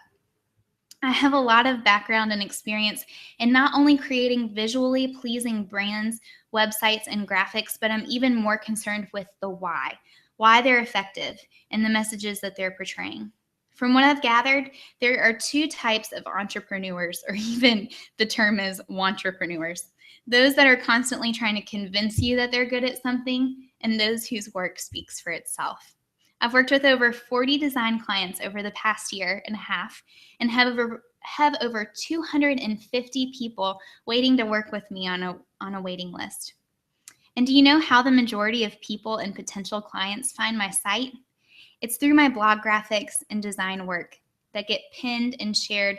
I have a lot of background and experience in not only creating visually pleasing brands, websites, and graphics, but I'm even more concerned with the why they're effective, and the messages that they're portraying. From what I've gathered, there are 2 types of entrepreneurs, or even the term is wantrepreneurs. Those that are constantly trying to convince you that they're good at something, and those whose work speaks for itself. I've worked with over 40 design clients over the past year and a half, and have over 250 people waiting to work with me on a waiting list. And do you know how the majority of people and potential clients find my site? It's through my blog graphics and design work that get pinned and shared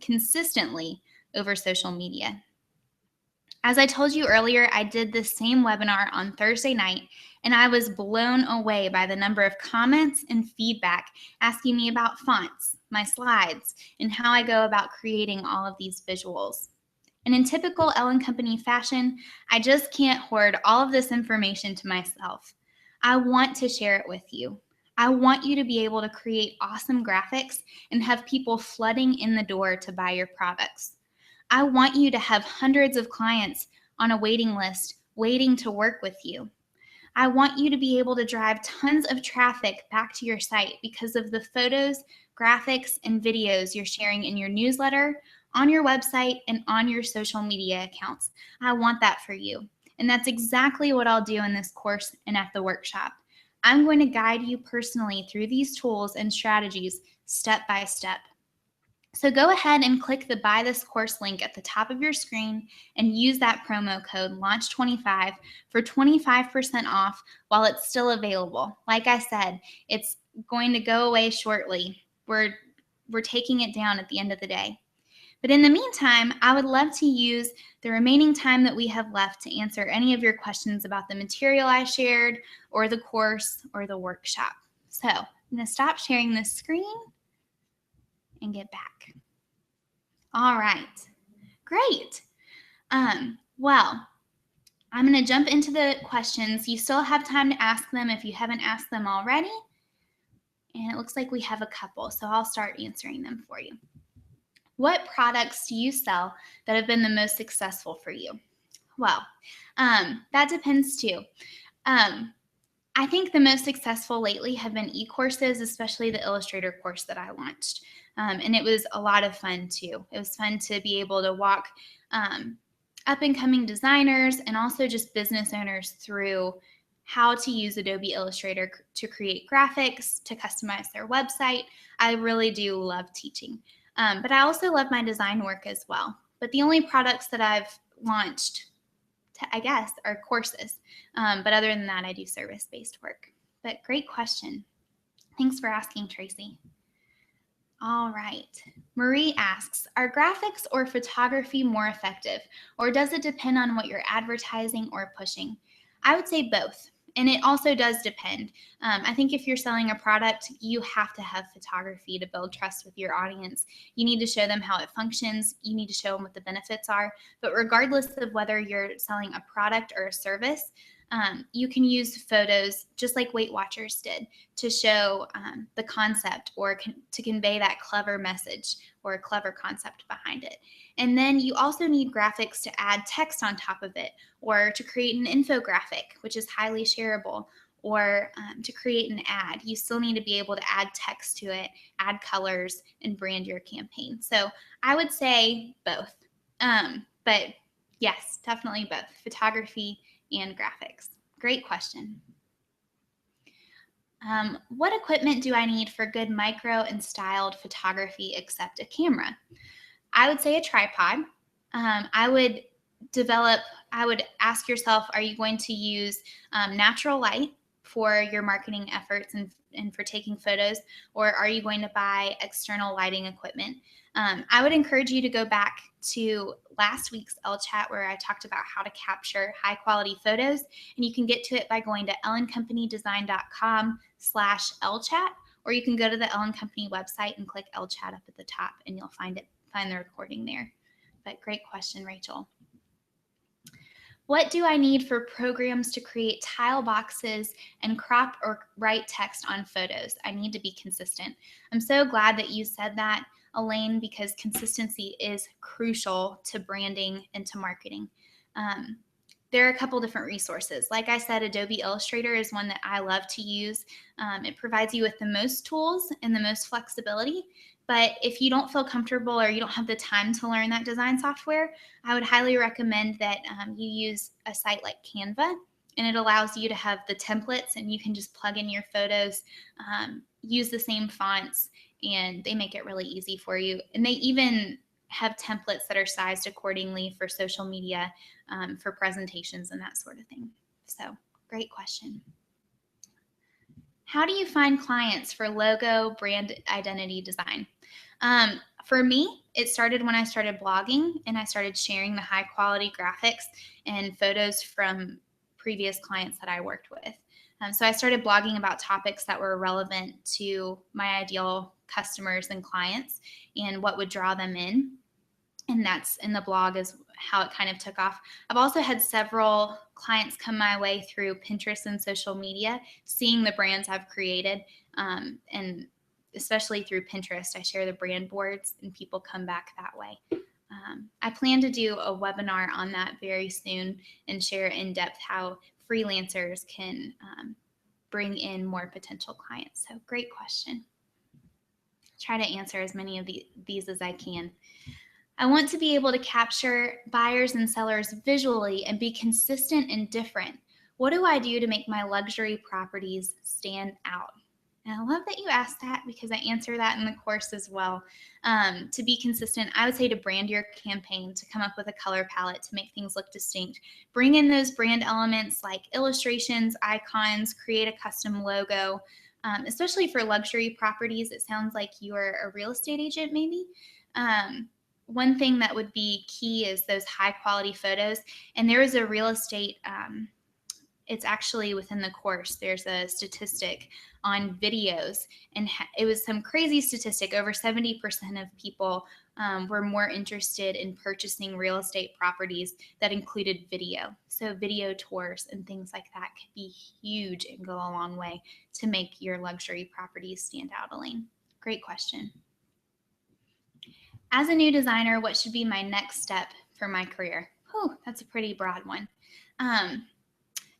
consistently over social media. As I told you earlier, I did this same webinar on Thursday night, and I was blown away by the number of comments and feedback asking me about fonts, my slides, and how I go about creating all of these visuals. And in typical Ellen Company fashion, I just can't hoard all of this information to myself. I want to share it with you. I want you to be able to create awesome graphics and have people flooding in the door to buy your products. I want you to have hundreds of clients on a waiting list waiting to work with you. I want you to be able to drive tons of traffic back to your site because of the photos, graphics, and videos you're sharing in your newsletter, on your website, and on your social media accounts. I want that for you. And that's exactly what I'll do in this course and at the workshop. I'm going to guide you personally through these tools and strategies step by step. So go ahead and click the Buy This Course link at the top of your screen and use that promo code LAUNCH25 for 25% off while it's still available. Like I said, it's going to go away shortly. We're taking it down at the end of the day. But in the meantime, I would love to use the remaining time that we have left to answer any of your questions about the material I shared or the course or the workshop. So I'm going to stop sharing this screen and get back. All right, great. Well, I'm going to jump into the questions. You still have time to ask them if you haven't asked them already. And it looks like we have a couple, so I'll start answering them for you. What products do you sell that have been the most successful for you? Well, that depends too. I think the most successful lately have been e-courses, especially the Illustrator course that I launched. And it was a lot of fun too. It was fun to be able to walk up and coming designers and also just business owners through how to use Adobe Illustrator to create graphics, to customize their website. I really do love teaching. But I also love my design work as well. But the only products that I've launched, I guess, are courses. But other than that, I do service-based work. But great question. Thanks for asking, Tracy. All right. Marie asks, are graphics or photography more effective, or does it depend on what you're advertising or pushing? I would say both. And it also does depend. I think if you're selling a product, you have to have photography to build trust with your audience. You need to show them how it functions. You need to show them what the benefits are. But regardless of whether you're selling a product or a service, you can use photos just like Weight Watchers did to show the concept or to convey that clever message or a clever concept behind it. And then you also need graphics to add text on top of it, or to create an infographic, which is highly shareable, or to create an ad. You still need to be able to add text to it, add colors, and brand your campaign. So I would say both. But yes, definitely both, photography and graphics. Great question. What equipment do I need for good micro and styled photography except a camera? I would say a tripod. I would ask yourself, are you going to use natural light for your marketing efforts and for taking photos, or are you going to buy external lighting equipment? I would encourage you to go back to last week's LChat where I talked about how to capture high quality photos, and you can get to it by going to ellencompanydesign.com/LChat, or you can go to the Ellen Company website and click LChat up at the top and you'll find the recording there. But great question, Rachel. What do I need for programs to create tile boxes and crop or write text on photos? I need to be consistent. I'm so glad that you said that, Elaine, because consistency is crucial to branding and to marketing. There are a couple different resources. Like I said, Adobe Illustrator is one that I love to use. It provides you with the most tools and the most flexibility. But if you don't feel comfortable or you don't have the time to learn that design software, I would highly recommend that you use a site like Canva, and it allows you to have the templates and you can just plug in your photos, use the same fonts, and they make it really easy for you. And they even have templates that are sized accordingly for social media, for presentations and that sort of thing. So great question. How do you find clients for logo brand identity design? For me, it started when I started blogging and I started sharing the high quality graphics and photos from previous clients that I worked with. So I started blogging about topics that were relevant to my ideal customers and clients and what would draw them in. And that's in the blog is how it kind of took off. I've also had several clients come my way through Pinterest and social media, seeing the brands I've created, and especially through Pinterest. I share the brand boards and people come back that way. I plan to do a webinar on that very soon and share in depth how freelancers can bring in more potential clients. So great question. Try to answer as many of these as I can. I want to be able to capture buyers and sellers visually and be consistent and different. What do I do to make my luxury properties stand out? And I love that you asked that because I answer that in the course as well. To be consistent, I would say to brand your campaign, to come up with a color palette, to make things look distinct. Bring in those brand elements like illustrations, icons, create a custom logo. Especially for luxury properties, it sounds like you're a real estate agent maybe. One thing that would be key is those high quality photos. And there is a real estate, it's actually within the course, there's a statistic on videos, and it was some crazy statistic. Over 70% of people were more interested in purchasing real estate properties that included video. So video tours and things like that could be huge and go a long way to make your luxury properties stand out, Elaine. Great question. As a new designer, what should be my next step for my career? Whew, that's a pretty broad one.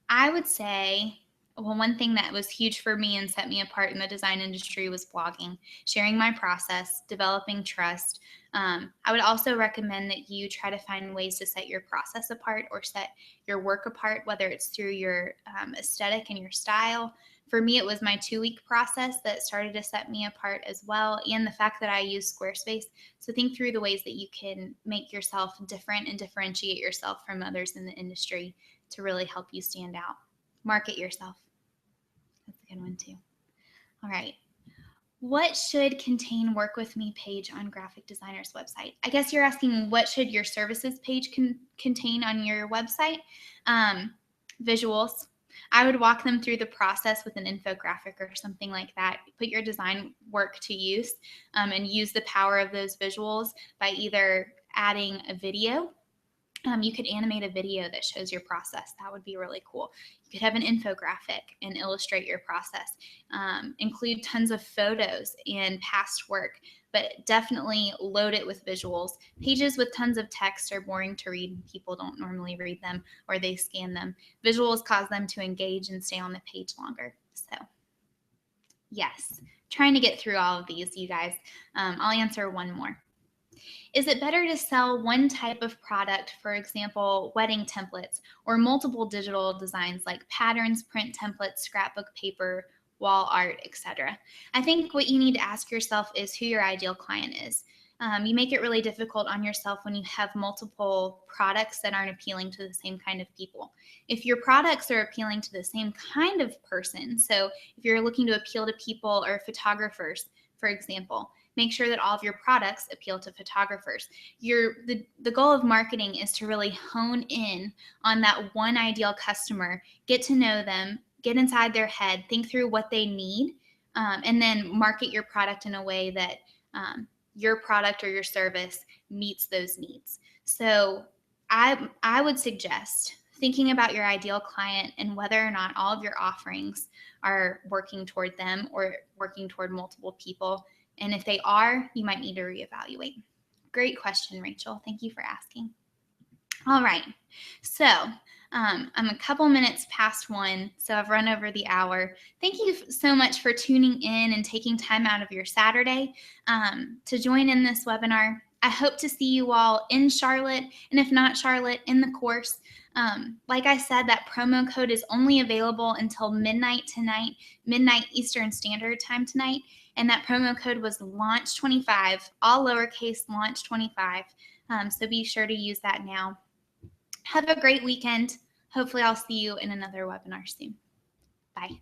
I would say, well, one thing that was huge for me and set me apart in the design industry was blogging, sharing my process, developing trust. I would also recommend that you try to find ways to set your process apart or set your work apart, whether it's through your aesthetic and your style. For me, it was my 2-week process that started to set me apart as well, and the fact that I use Squarespace. So think through the ways that you can make yourself different and differentiate yourself from others in the industry to really help you stand out. Market yourself. That's a good one too. All right. What should contain work with me page on graphic designer's website? I guess you're asking what should your services page contain on your website? Visuals. I would walk them through the process with an infographic or something like that. Put your design work to use and use the power of those visuals by either adding a video. You could animate a video that shows your process. That would be really cool. You could have an infographic and illustrate your process. Include tons of photos and past work, but definitely load it with visuals. Pages with tons of text are boring to read. People don't normally read them or they scan them. Visuals cause them to engage and stay on the page longer. So yes, trying to get through all of these, you guys. I'll answer one more. Is it better to sell one type of product, for example, wedding templates, or multiple digital designs like patterns, print templates, scrapbook paper, wall art, etc.? I think what you need to ask yourself is who your ideal client is. You make it really difficult on yourself when you have multiple products that aren't appealing to the same kind of people. If your products are appealing to the same kind of person, so if you're looking to appeal to people or photographers, for example, make sure that all of your products appeal to photographers. The goal of marketing is to really hone in on that one ideal customer, get to know them, get inside their head, think through what they need, and then market your product in a way that your product or your service meets those needs. So I would suggest thinking about your ideal client and whether or not all of your offerings are working toward them or working toward multiple people. And if they are, you might need to reevaluate. Great question, Rachel. Thank you for asking. All right. So I'm a couple minutes past 1, so I've run over the hour. Thank you so much for tuning in and taking time out of your Saturday to join in this webinar. I hope to see you all in Charlotte, and if not Charlotte, in the course. Like I said, that promo code is only available until midnight tonight, midnight Eastern Standard Time tonight. And that promo code was launch25, all lowercase launch25. So be sure to use that now. Have a great weekend. Hopefully I'll see you in another webinar soon. Bye.